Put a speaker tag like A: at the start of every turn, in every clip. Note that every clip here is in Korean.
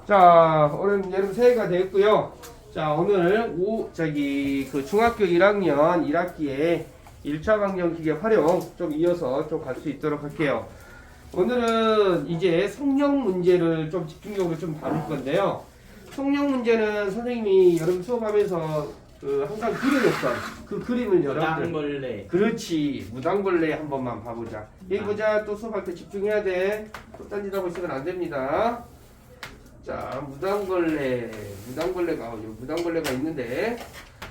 A: 자, 오늘 여러분 새해가 됐고요. 자, 오늘 중학교 1학년 1학기에 1차 방정식의 활용 좀 이어서 좀 갈 수 있도록 할게요. 오늘은 이제 성령 문제를 좀 집중적으로 좀 다룰 건데요. 성령 문제는 선생님이 여러분 수업하면서 항상 그려줬던 그 그림을 여러분들
B: 무당벌레.
A: 그렇지, 무당벌레 한 번만 봐보자. 여기 보자. 또 수업할 때 집중해야 돼. 또 딴짓하고 있으면 안 됩니다. 자, 무당벌레가 있는데,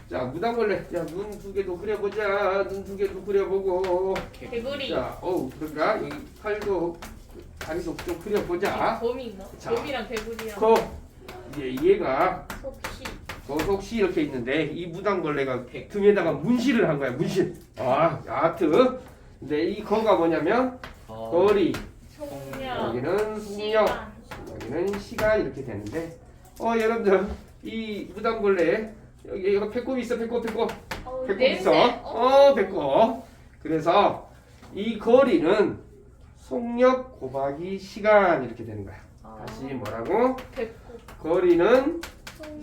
A: 자, 무당벌레, 자, 눈 두 개도 그려보자. 눈 두 개도 그려보고.
C: 개구리.
A: 자, 그럴까? 여기 팔도, 다리도 좀 그려보자.
C: 곰이 뭐?
A: 자.
C: 곰이랑 개구리랑
A: 이제 얘가
C: 속시.
A: 속시 이렇게 있는데, 이 무당벌레가 등에다가 문신을 한 거야. 문신. 아트. 근데 이 거가 뭐냐면 거리,
C: 총력.
A: 여기는 속력, 여기는 시간 이렇게 되는데, 여러분들 이 무당벌레 여기 배꼽이 있어. 배꼽 있어. 배꼽. 그래서 이 거리는 속력 곱하기 시간 이렇게 되는 거야. 다시 뭐라고?
C: 배꼽.
A: 거리는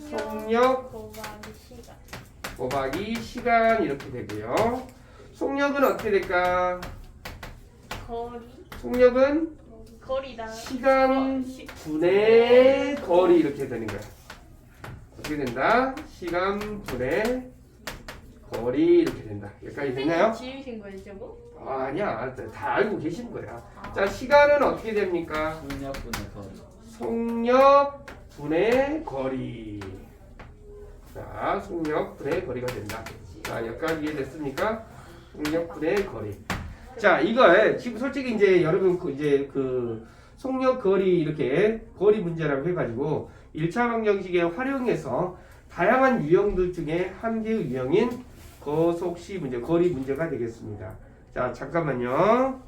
C: 속력
A: 곱하기 시간 이렇게 되고요. 속력은 어떻게 될까?
C: 거리.
A: 속력은
C: 거리다.
A: 시간 분의 거리 이렇게 되는 거야. 어떻게 된다? 시간 분의 거리 이렇게 된다. 여기까지 됐나요?
C: 지으신 거예요, 저거?
A: 아니야, 다 알고 계신 거야. 자, 시간은 어떻게 됩니까?
B: 속력분의 거리.
A: 속력 분의 거리. 자, 속력 분의 거리가 된다. 자, 여기까지 이해됐습니까? 속력 분의 거리. 자, 이걸 지금 솔직히 이제 여러분 그 속력 거리 이렇게 거리 문제라고 해가지고 1차 방정식에 활용해서 다양한 유형들 중에 한 개의 유형인 거속시 문제, 거리 문제가 되겠습니다. 자, 잠깐만요.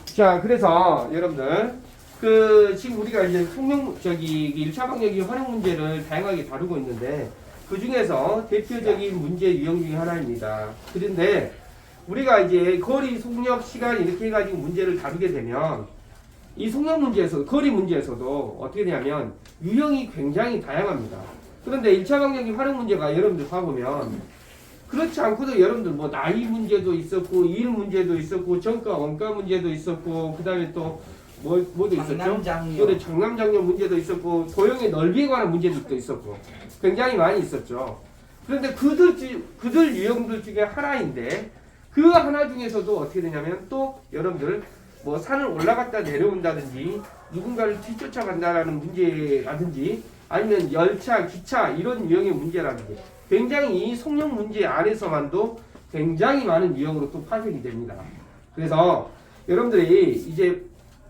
A: 자, 그래서 여러분들 지금 우리가 이제 속력 1차 방정식 활용 문제를 다양하게 다루고 있는데 그 중에서 대표적인 문제 유형 중에 하나입니다. 그런데 우리가 이제 거리, 속력, 시간 이렇게 해가지고 문제를 다루게 되면 이 속력 문제에서, 거리 문제에서도 어떻게 되냐면 유형이 굉장히 다양합니다. 그런데 1차 방정식 활용 문제가 여러분들 봐보면 그렇지 않고도 여러분들 뭐 나이 문제도 있었고 일 문제도 있었고 정가, 원가 문제도 있었고 그 다음에 또 뭐도 있었죠? 장남장녀 문제도 있었고 도형의 넓이에 관한 문제도 있었고 굉장히 많이 있었죠. 그런데 그들 유형들 중에 하나인데 그 하나 중에서도 어떻게 되냐면 또 여러분들 뭐 산을 올라갔다 내려온다든지 누군가를 뒤쫓아간다라는 문제라든지 아니면 열차, 기차 이런 유형의 문제라든지 굉장히 이 속력 문제 안에서만도 굉장히 많은 유형으로 또 파생이 됩니다. 그래서 여러분들이 이제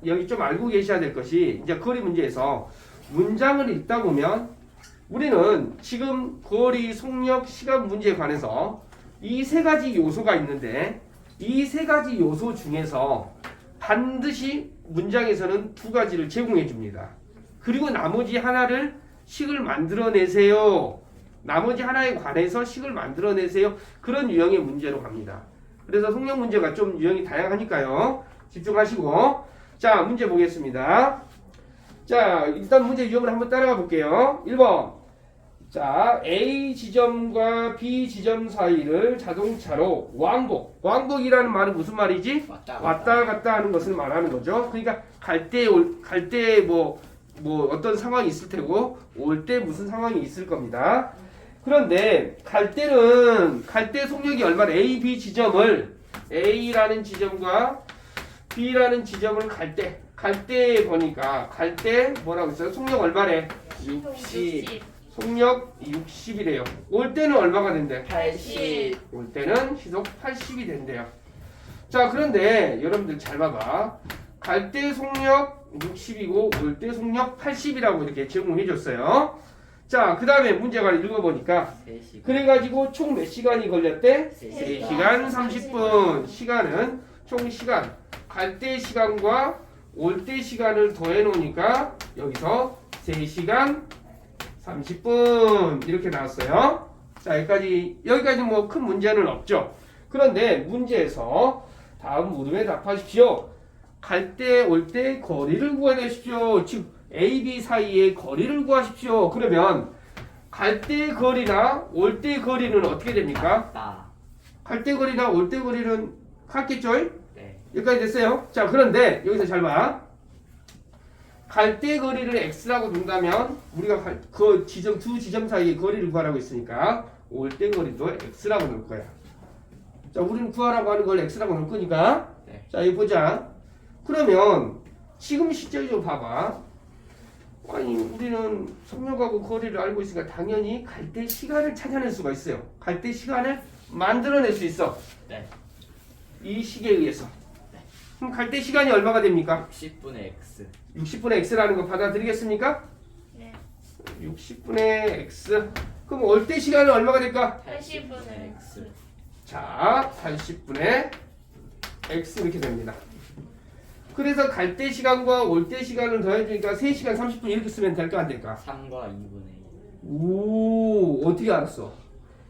A: 여기 좀 알고 계셔야 될 것이 이제 거리 문제에서 문장을 읽다 보면 우리는 지금 거리, 속력, 시간 문제에 관해서 이 세 가지 요소가 있는데 이 세 가지 요소 중에서 반드시 문장에서는 두 가지를 제공해 줍니다. 그리고 나머지 하나를 식을 만들어내세요. 나머지 하나에 관해서 식을 만들어내세요. 그런 유형의 문제로 갑니다. 그래서 속력 문제가 좀 유형이 다양하니까요. 집중하시고 자, 문제 보겠습니다. 자, 일단 문제 유형을 한번 따라가 볼게요. 1번. 자, A 지점과 B 지점 사이를 자동차로 왕복이라는 말은 무슨 말이지? 왔다 갔다 하는 것을 말하는 거죠. 그러니까 갈 때 뭐 어떤 상황이 있을 테고 올 때 무슨 상황이 있을 겁니다. 그런데 갈 때 속력이 얼마나 A A라는 지점과 B라는 지점을 갈 때 보니까 갈 때 뭐라고 했어요? 속력 얼마래?
C: 60.
A: 속력 60이래요. 올 때는 얼마가 된대?
C: 80.
A: 올 때는 시속 80이 된대요. 자, 그런데 여러분들 잘 봐봐. 갈 때 속력 60이고 올 때 속력 80이라고 이렇게 제공해 줬어요. 자, 그 다음에 문제를 읽어보니까 그래가지고 총 몇 시간이 걸렸대? 3시간 30분. 시간은 총 시간 갈 때 시간과 올 때 시간을 더해 놓으니까 여기서 3시간 30분 이렇게 나왔어요. 자, 여기까지 뭐 큰 문제는 없죠. 그런데 문제에서 다음 물음에 답하십시오. 갈 때 올 때 거리를 구하십시오. 즉 A, B 사이의 거리를 구하십시오. 그러면 갈 때 거리나 올 때 거리는 어떻게 됩니까?
B: 나.
A: 갈 때 거리나 올 때 거리는 같겠죠?
B: 네.
A: 여기까지 됐어요. 자, 그런데 여기서 잘 봐. 갈 때 거리를 x라고 둔다면 우리가 그 지점 두 지점 사이의 거리를 구하라고 했으니까 올 때 거리도 x라고 넣을 거야. 자, 우리는 구하라고 하는 걸 x라고 넣을 거니까.
B: 네.
A: 자, 여기 보자. 그러면 지금 시점을 좀 봐봐. 아니, 우리는 속력하고 거리를 알고 있으니까 당연히 갈 때 시간을 찾아낼 수가 있어요. 갈 때 시간을 만들어낼 수 있어.
B: 네.
A: 이 식에 의해서. 그럼 갈 때 시간이 얼마가 됩니까?
B: 10분의 x.
A: 60분의 x라는 거 받아들이겠습니까?
C: 네.
A: 60분의 x. 그럼 올 때 시간은 얼마가 될까?
C: 80분의 x.
A: 자, 80분의 x 이렇게 됩니다. 그래서 갈 때 시간과 올 때 시간을 더해주니까 3시간 30분 이렇게 쓰면 될까 안 될까?
B: 3과 2분의 1.
A: 오, 어떻게 알았어?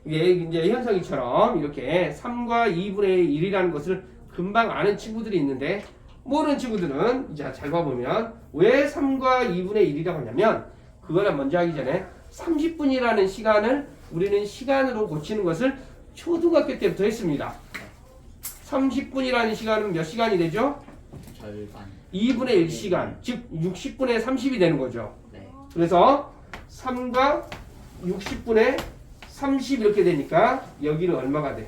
A: 이게 이제 현성이처럼 이렇게 3과 2분의 1이라는 것을 금방 아는 친구들이 있는데 모르는 친구들은 이제 잘 봐보면 왜 3과 2분의 1이라고 하냐면 그거를 먼저 하기 전에 30분이라는 시간을 우리는 시간으로 고치는 것을 초등학교 때부터 했습니다. 30분이라는 시간은 몇 시간이 되죠?
B: 절반.
A: 2분의 1시간, 즉 60분의 30이 되는 거죠.
B: 네.
A: 그래서 3과 60분의 30 이렇게 되니까 여기는 얼마가 돼?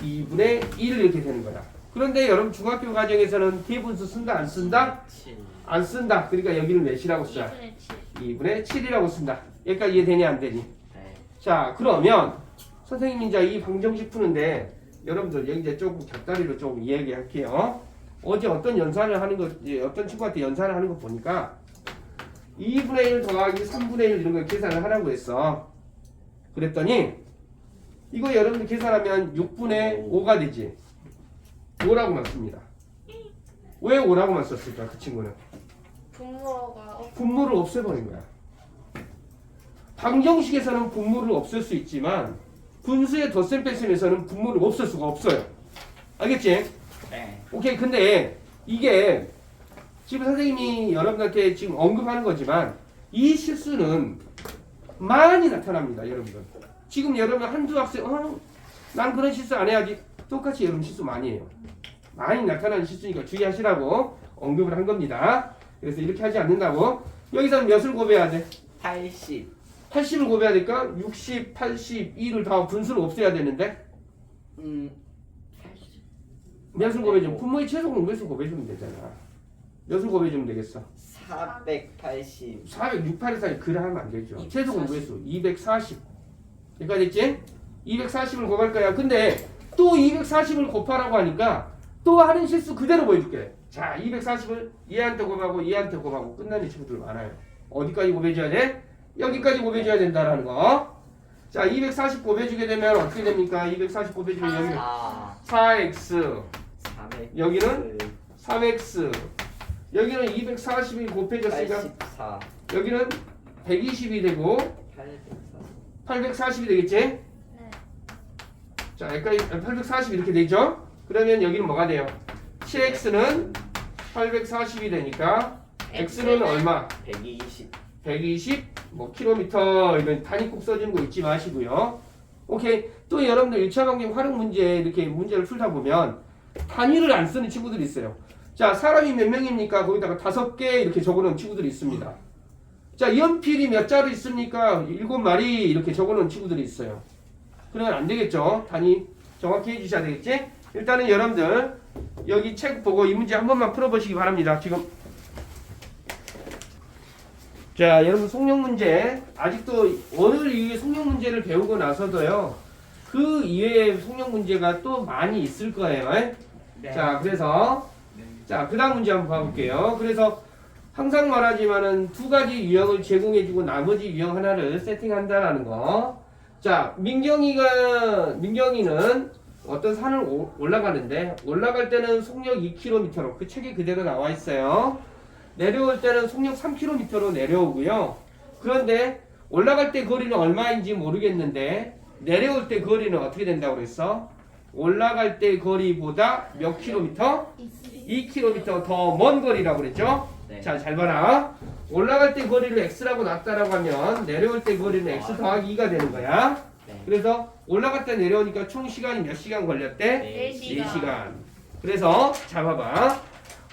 A: 2분의 1 이렇게 되는 거야. 그런데 여러분 중학교 과정에서는 대분수 쓴다 안 쓴다?
B: 7.
A: 안 쓴다. 그러니까 여기는 몇이라고 쓰자?
C: 2분의 7.
A: 2분의 7이라고 쓴다. 여기까지 이해되니 안 되니?
B: 네.
A: 자, 그러면 선생님이 이제 이 방정식 푸는데 여러분들 여기 이제 조금 곁다리로 좀 이야기할게요. 어제 어떤 연산을 하는 거, 어떤 친구한테 연산을 하는 거 보니까 2분의 1 더하기 3분의 1 이런 걸 계산을 하라고 했어. 그랬더니 이거 여러분들 계산하면 6분의 5가 되지. 5라고만 씁니다. 왜 5라고만 썼을까? 그 친구는
C: 분모가
A: 분모를 없애버린 거야. 방정식에서는 분모를 없앨 수 있지만 분수의 덧셈 뺄셈에서는 분모를 없앨 수가 없어요. 알겠지?
B: 네.
A: 오케이. 근데 이게 지금 선생님이 여러분한테 지금 언급하는 거지만 이 실수는 많이 나타납니다. 여러분들. 지금 여러분 한두 학생 난 그런 실수 안 해야지. 똑같이 여러분 실수 많이 해요. 많이 나타나는 실수니까 주의하시라고 언급을 한 겁니다. 그래서 이렇게 하지 않는다고. 여기서는 몇을 곱해야 돼?
B: 80.
A: 80을 곱해야 될까? 60, 80, 2를 다 분수를 없애야 되는데
B: 80.
A: 몇을 곱해주면 분모의 최소는 몇을 곱해주면 되잖아. 몇을 곱해주면 되겠어?
B: 480.
A: 468에서 그래 하면 안 되죠.
B: 240.
A: 최소 공부횟수 240. 여기까지 됐지? 240을 곱할 거야. 근데 또 240을 곱하라고 하니까 또 하는 실수 그대로 보여줄게. 자, 240을 얘한테 곱하고 얘한테 곱하고 끝나는 친구들 많아요. 어디까지 곱해줘야 돼? 여기까지 곱해줘야 된다라는 거. 자, 240 곱해주게 되면 어떻게 됩니까? 240 곱해주면 여기 4x,
B: 300.
A: 여기는 3x, 여기는 240이 곱해졌으니까
B: 84.
A: 여기는 120이 되고
B: 840.
A: 840이 되겠지?
C: 네.
A: 자, 여기까지 840 이렇게 되죠? 그러면 여기는 뭐가 돼요? 7x는 840이 되니까 x는 얼마?
B: 120.
A: 120 뭐 킬로미터 이런 단위 꼭 써주는 거 잊지 마시고요. 오케이. 또 여러분들 1차 관계 활용 문제 이렇게 문제를 풀다 보면 단위를 안 쓰는 친구들이 있어요. 자, 사람이 몇 명입니까? 거기다가 5개 이렇게 적어놓은 친구들이 있습니다. 자, 연필이 몇 자루 있습니까? 7마리 이렇게 적어놓은 친구들이 있어요. 그러면 안 되겠죠. 단위 정확히 해주셔야 되겠지? 일단은 여러분들 여기 책 보고 이 문제 한 번만 풀어보시기 바랍니다. 지금 자, 여러분 속력 문제 아직도 오늘 이 속력 문제를 배우고 나서도요 그 이외의 속력 문제가 또 많이 있을 거예요.
B: 네.
A: 자, 그래서 자, 그 다음 문제 한번 봐볼게요. 그래서 항상 말하지만은 두 가지 유형을 제공해주고 나머지 유형 하나를 세팅한다라는 거. 자, 민경이는 어떤 산을 올라가는데 올라갈 때는 속력 2km로 그 책에 그대로 나와 있어요. 내려올 때는 속력 3km로 내려오고요. 그런데 올라갈 때 거리는 얼마인지 모르겠는데 내려올 때 거리는 어떻게 된다고 그랬어? 올라갈 때 거리보다 몇 킬로미터? 2km 더 먼 거리라고 그랬죠?
B: 네.
A: 자, 잘 봐라. 올라갈 때 거리를 x라고 놨다라고 하면 내려올 때 거리는 x 더하기 2가 되는 거야.
B: 네.
A: 그래서 올라갈 때 내려오니까 총 시간이 몇 시간 걸렸대?
B: 네.
A: 4시간. 그래서 자 봐봐.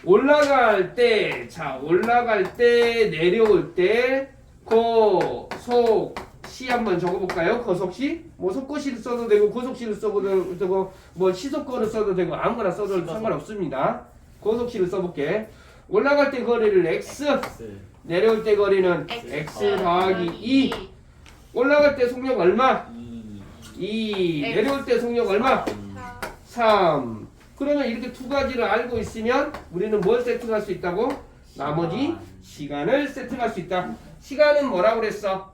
A: 올라갈 때, 자 올라갈 때, 내려올 때 고속시 한번 적어볼까요? 고속시? 뭐 속고시를 써도 되고 고속시를 써도 되고 뭐 시속거를 써도 되고 아무거나 써도 상관없습니다. 고속시를 써볼게. 올라갈 때 거리를 x,
B: X.
A: 내려올 때 거리는 x 더하기 2. 올라갈 때 속력 얼마? 2.
C: X.
A: 내려올 때 속력 얼마? 3. 그러면 이렇게 두 가지를 알고 있으면 우리는 뭘 세팅할 수 있다고? 나머지 시간을 세팅할 수 있다. 시간은 뭐라고 그랬어?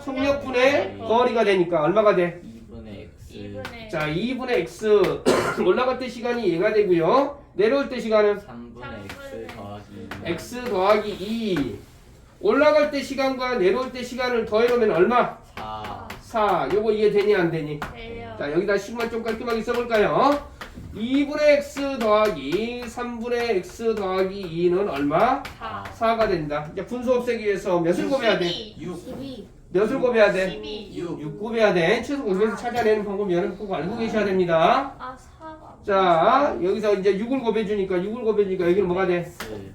A: 속력분의 거리가 되니까 얼마가 돼?
B: 2분의 X.
C: 2분의
A: 자, 2분의 x 올라갈 때 시간이 얘가 되고요. 내려올 때 시간은
B: 3분의 X 더하기
A: x 더하기 2. 올라갈 때 시간과 내려올 때 시간을 더해놓으면 얼마?
B: 4.
A: 4. 요거 이해되니 안 되니?
C: 대려
A: 자, 여기다 식만 좀 깔끔하게 써볼까요? 2분의 x 더하기 3분의 x 더하기 2는 얼마?
C: 4
A: 4가 된다. 이제 분수 없애기 위해서 몇을 곱해야 돼?
B: 6.
C: 12
A: 몇을 곱해야 돼?
C: 12
B: 6.
A: 6 곱해야 돼. 최소 공개해서 찾아내는 방법 여러분 꼭 알고 계셔야 됩니다.
C: 아 4가
A: 자, 여기서 이제 6을 곱해주니까 여기는 뭐가 돼?
B: X.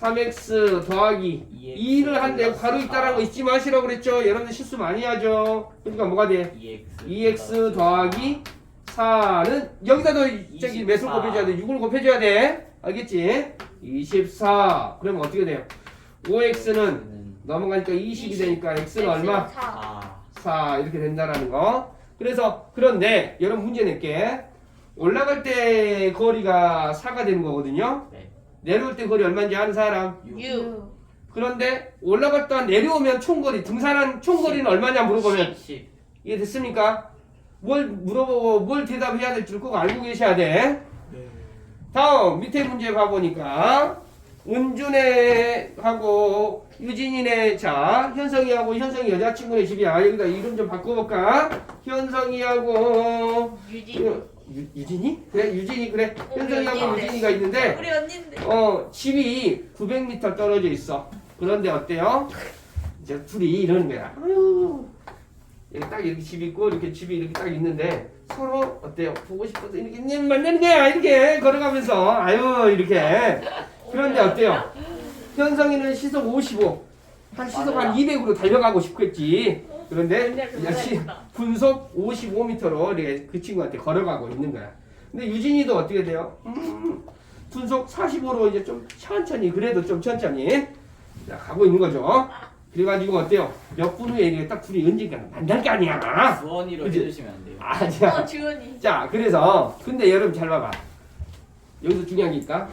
A: 3x 더하기 2를 한대 괄호 있다라는 거 잊지 마시라고 그랬죠? 여러분들 실수 많이 하죠? 그러니까 뭐가 돼? 2x 더하기 4는 여기다 더 저기
B: 24.
A: 몇을 곱해줘야 돼? 6을 곱해줘야 돼. 알겠지? 24. 그러면 어떻게 돼요? 5x는 넘어가니까 20이 되니까 x는 얼마?
C: 4
A: 4 이렇게 된다라는 거. 그래서 그런데 여러분 문제 낼게. 올라갈 때 거리가 4가 되는 거거든요.
B: 네.
A: 내려올 때 거리 얼마인지 아는 사람?
C: 6
A: 그런데 올라갔다 내려오면 총거리 등산한 총거리는 얼마냐 물어보면
B: 10.
A: 이해 됐습니까? 뭘 물어보고 뭘 대답해야 될 줄 꼭 알고 계셔야 돼. 다음 밑에 문제 봐보니까 은준이하고 유진이네. 자, 현성이하고 현성이 여자친구네 집이야. 여기다 이름 좀 바꿔볼까? 현성이하고
C: 유진
A: 유진이? 그래 유진이 그래.
C: 우리
A: 현성이하고
C: 언니인데.
A: 유진이가 있는데
C: 우리 언니인데
A: 집이 900m 떨어져 있어. 그런데 어때요? 이제 둘이 이러는 거야. 아유, 여기 딱 이렇게 집이 있고 이렇게 집이 이렇게 딱 있는데 서로 어때요? 보고 싶어서 이렇게 만나는 거야. 이렇게 걸어가면서 아유 이렇게. 그런데 어때요? 현성이는 시속 55, 한 시속 한 200으로 달려가고 싶겠지. 그런데 그냥 분속 55m로 이렇게 그 친구한테 걸어가고 있는 거야. 근데 유진이도 어떻게 돼요? 분속 45로 이제 좀 천천히, 그래도 좀 천천히 자, 가고 있는 거죠. 그래가지고 어때요? 몇 분 후에 이렇게 딱 둘이 언젠가 만날 거 아니야.
B: 주원이로
A: 그치?
B: 해주시면 안 돼요.
A: 아니야.
C: 주원이
A: 자, 그래서 근데 여러분 잘 봐봐. 여기서 중요한 게 있다.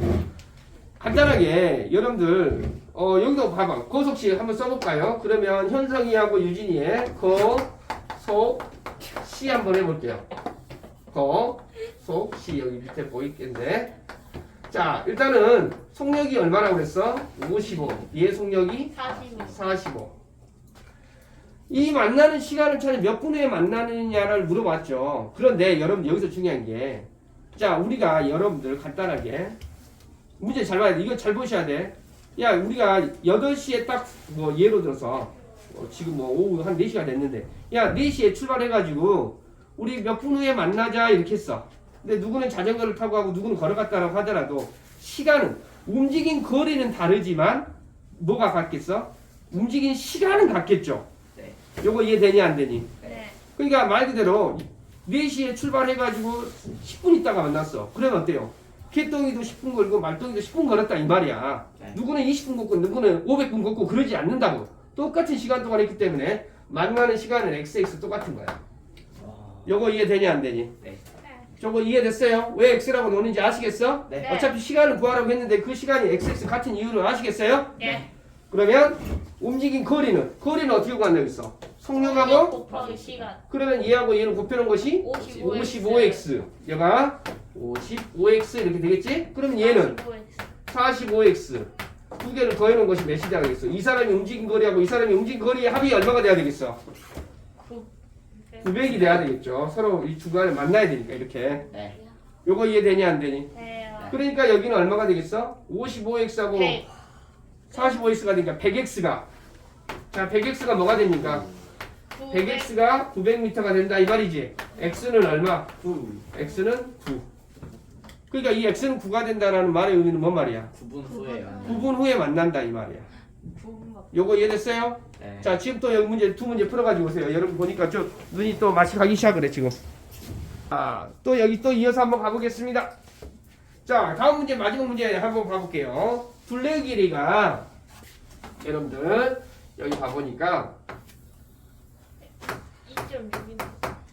A: 간단하게 여러분들 여기도 봐봐. 고속시 한번 써볼까요? 그러면 현성이하고 유진이의 고속시 한번 해볼게요. 고속시 여기 밑에 보이겠네. 자, 일단은 속력이 얼마라고 그랬어? 55. 얘 속력이
C: 45
A: 45. 이 만나는 시간을 차례 몇 분 후에 만나느냐를 물어봤죠. 그런데 여러분 여기서 중요한 게, 자, 우리가 여러분들 간단하게 문제 잘 봐야 돼. 이거 잘 보셔야 돼. 야, 우리가 8시에 딱 뭐 예로 들어서 지금 뭐 오후 한 4시가 됐는데, 야, 4시에 출발해가지고 우리 몇 분 후에 만나자 이렇게 했어. 근데 누구는 자전거를 타고 하고 누구는 걸어갔다라고 하더라도 시간은, 움직인 거리는 다르지만 뭐가 같겠어? 움직인 시간은 같겠죠.
B: 네.
A: 요거 이해되니 안 되니?
C: 네
A: 그러니까 말 그대로 4시에 출발해가지고 10분 있다가 만났어. 그러면 어때요? 개똥이도 10분 걸고 말똥이도 10분 걸었다 이 말이야.
B: 네.
A: 누구는 20분 걷고 누구는 500분 걷고 그러지 않는다고. 똑같은 시간 동안 했기 때문에 만나는 시간은 XX 똑같은 거야.
B: 와.
A: 요거 이해되니 안 되니?
B: 네.
A: 저거 이해됐어요? 왜 X라고 노는지 아시겠어?
B: 네.
C: 네.
A: 어차피 시간을 구하라고 했는데 그 시간이 XX 같은 이유를 아시겠어요?
C: 네
A: 그러면 움직인 거리는 어떻게 구한다고 했어? 속력하고
C: 곱하기 시간
A: 그러면 얘하고 얘를 곱해놓은 것이 55x. 얘가 55x 이렇게 되겠지? 그러면 얘는 45x. 두 개를 더해놓은 것이 몇이 되겠어? 이 사람이 움직인 거리하고 이 사람이 움직인 거리의 합이 얼마가 돼야 되겠어?
C: 9
A: 900이 돼야 되겠죠. 서로 이 주간을 만나야 되니까 이렇게.
B: 네.
A: 요거 이해되니 안 되니?
C: 돼요.
A: 그러니까 여기는 얼마가 되겠어? 55x하고
C: 100.
A: 45x가 되니까 100x가 자 100x가 뭐가 됩니까? 100x가 900m가 된다 이 말이지. x는 얼마? 9. x는 9. 그러니까 이 x는 9가 된다라는 말의 의미는 뭔 말이야?
B: 9분 후에요.
A: 9분 후에 만난다 이 말이야. 요거 이해됐어요?
B: 네.
A: 자 지금 또 여기 문제 두 문제 풀어가지고 오세요. 여러분 보니까 좀 눈이 또 맛이 가기 시작을 해 지금. 또 여기 또 이어서 한번 가보겠습니다. 자 다음 문제 마지막 문제 한번 봐볼게요. 둘레의 길이가 여러분들 여기 봐보니까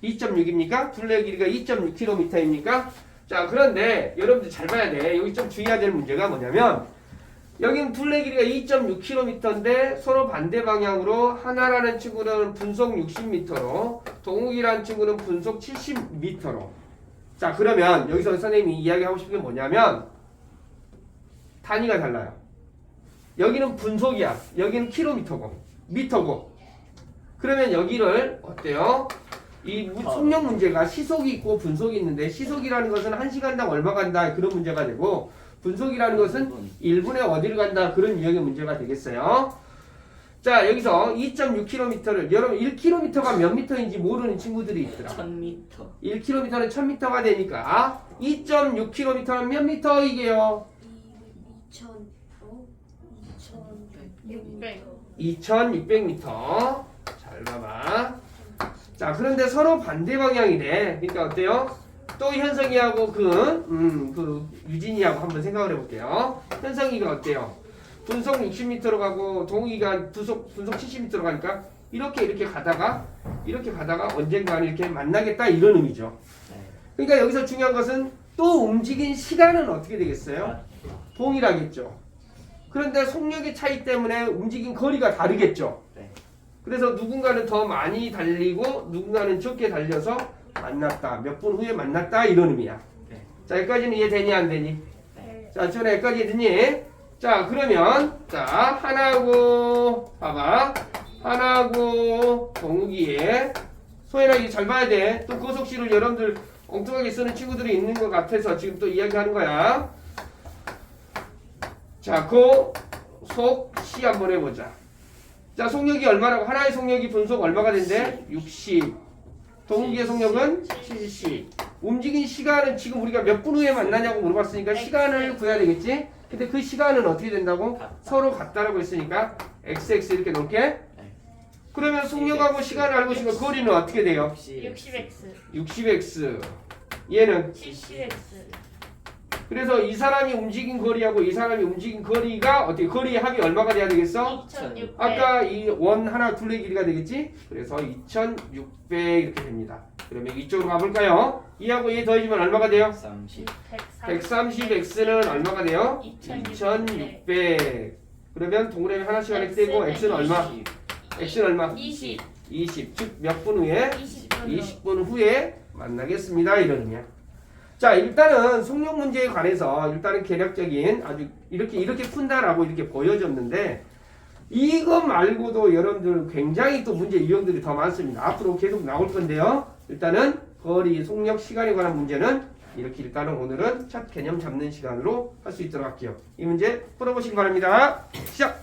A: 2.6입니까? 둘레의 길이가 2.6km입니까? 자 그런데 여러분들 잘 봐야 돼. 여기 좀 주의해야 될 문제가 뭐냐면 여기는 둘레 길이가 2.6km인데 서로 반대 방향으로 하나라는 친구는 분속 60m로 동욱이라는 친구는 분속 70m로. 자 그러면 여기서 선생님이 이야기하고 싶은 게 뭐냐면 단위가 달라요. 여기는 분속이야. 여기는 킬로미터고 미터고. 그러면 여기를 어때요? 이 속력 문제가 시속이 있고 분속이 있는데 시속이라는 것은 1시간당 얼마 간다 그런 문제가 되고 분속이라는 것은 1분에 어디를 간다 그런 유형의 문제가 되겠어요. 자 여기서 2.6km를 여러분 1km가 몇 미터인지 모르는 친구들이 있더라.
B: 1000m.
A: 1km는 1000m가 되니까 2.6km는 몇 미터이게요? 2600m. 잘 봐봐. 자 그런데 서로 반대 방향이네. 그러니까 어때요? 또 현성이하고 그 유진이하고 한번 생각을 해볼게요. 현성이가 어때요? 분속 60m로 가고 동욱이가 분속 70m로 가니까 이렇게 가다가 언젠가는 이렇게 만나겠다 이런 의미죠.
B: 네.
A: 그러니까 여기서 중요한 것은 또 움직인 시간은 어떻게 되겠어요? 동일하겠죠. 그런데 속력의 차이 때문에 움직인 거리가 다르겠죠.
B: 네.
A: 그래서 누군가는 더 많이 달리고 누군가는 적게 달려서 만났다. 몇 분 후에 만났다 이런 의미야.
B: 네.
A: 자 여기까지는 이해되니 안 되니?
B: 네.
A: 자 지원아 여기까지 이해되니? 자 그러면 자 하나고 봐봐. 하나고 동욱이의 소연아 이거 잘 봐야 돼. 또 고속시를 여러분들 엉뚱하게 쓰는 친구들이 있는 것 같아서 지금 또 이야기하는 거야. 자 고속시 한번 해보자. 자 속력이 얼마라고? 하나의 속력이 분속 얼마가 된대? 60. 동욱이의 속력은 70. 움직인 시간은 지금 우리가 몇 분 후에 만나냐고 물어봤으니까 시간을 구해야 되겠지? 근데 그 시간은 어떻게 된다고? 서로 같다라고 했으니까 XX 이렇게 놓을게. 그러면 속력하고 시간을 알고 있으면 거리는 어떻게 돼요?
C: 60x
A: 60x. 얘는
C: 70x
A: 그래서 이 사람이 움직인 거리하고 이 사람이 움직인 거리가 어떻게 거리의 합이 얼마가 돼야 되겠어?
C: 2600
A: 아까 이 원 하나 둘레 길이가 되겠지? 그래서 2600 이렇게 됩니다. 그러면 이쪽으로 가볼까요? 이하고 얘 더해주면 얼마가 돼요?
B: 30.
A: 130x는 얼마가 돼요? 2600. 그러면 동그라미 하나씩 하나 떼고 x는 얼마? x는 얼마?
C: 20
A: 20. 즉 몇 분 후에?
C: 20분
A: 20분 후에 만나겠습니다. 이런 의미야. 자 일단은 속력 문제에 관해서 일단은 개략적인 아주 이렇게 푼다라고 이렇게 보여줬는데 이거 말고도 여러분들 굉장히 또 문제 유형들이 더 많습니다. 앞으로 계속 나올 건데요. 일단은 거리, 속력, 시간에 관한 문제는 이렇게 일단은 오늘은 첫 개념 잡는 시간으로 할 수 있도록 할게요. 이 문제 풀어보시기 바랍니다. 시작!